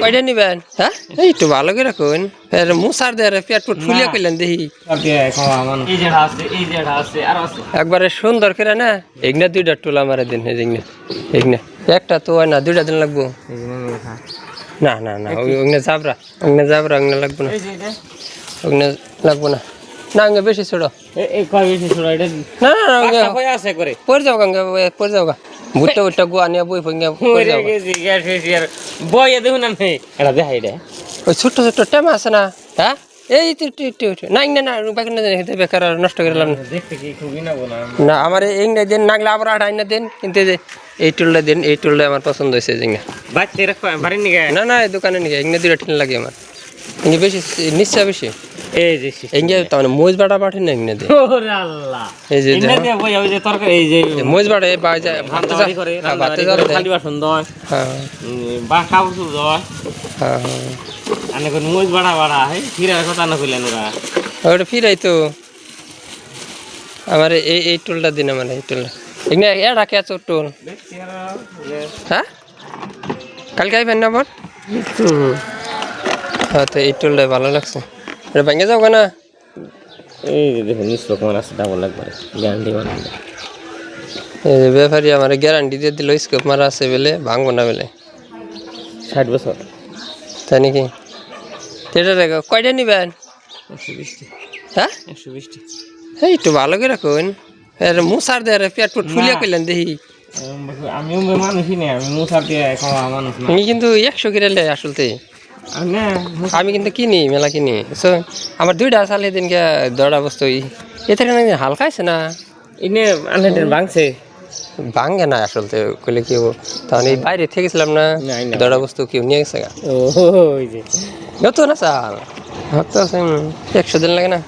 কয়টা নিবেন? হ্যাঁ এই তো ভালো করে রাখুন মুসার দেয় পেট ফুট ফুলিয়া করলেন দেখি একবারে সুন্দর করে না এগনা দুইটা টুলা মারে দিন এগনা একটা তো হয় না দুইটা দিন লাগবো না না না ওগনে যাবরা ওগনে লাগবো না ওগনে লাগবো না না আগে বেশি ছোড়ো না না পড়ে যাও গঙ্গা পড়ে যাও গা ভুট্টা ভুট্টা গুয়া নিয়ে বই ফঙ্গা বই দেখুন না এটা দেখাই রে ওই ছোট্ট ছোট্ট টেমা আছে না হ্যাঁ এই না না না বাকি না বেকার নষ্ট করে লাম না আমার এই দিন নাগলে আবার আড়াই না দিন কিন্তু এই টুলটা দিন এই টুলটা আমার পছন্দ হয়েছে না না এই দোকানে নিয়ে এগনে দুইটা ঠিন লাগে আমার এগনে বেশি নিশ্চয় বেশি এই যে এগনে তার মানে মোজ বাটা পাঠি না এগনে দিয়ে ওরে আল্লাহ এই যে ওই যে তরকারি এই যে মোজ বাটা এই বাজে ভাতে করে ভাতে করে খালি বাসন দয় হ্যাঁ বা কাপড় দয় হ্যাঁ আনে কোন মোজ বাটা বাড়া হে ফিরার কথা না কইলেন ওরা ওটা ফিরাই তো আমার এই টুলটা দিন আমার এই টুলটা এগনে এড়া কে টুল হ্যাঁ কালকে আইবেন না বল হ্যাঁ তো এই টুলটা ভালো লাগছে এটা ভেঙে যাও না এই দেখুন নিশ্চয় কোন আছে ডাবল লাগবে গ্যারান্টি মানে এই ব্যাপারী আমার গ্যারান্টি দিয়ে দিল স্কোপ মারা আছে বলে ভাঙবো না বলে 60 বছর তাই নাকি এটা কয়টা নিবেন 120 হ্যাঁ 120 এই তো ভালো করে রাখুন মুসার দেয় পেট ফুট ফুলিয়া করলেন দেখি আমিও মানুষই নেই আমি মুসার দিয়ে খাওয়া মানুষ না আমি কিন্তু 100 করে লে আসলতে আমি কিন্তু কিনি মেলা কিনি আমার দুইটা সালে দিনকে দড়া বস্তু এতে হালকা আছে না ইনে আনহেডের ভাঙছে ভাঙে না আসলতে কইলে কি হবো তাহলে এই বাইরে থেকেছিলাম না দড়া বস্তু কেউ নিয়ে গেছে গা ওই যে নতুন আছে 100 দিন লাগে না।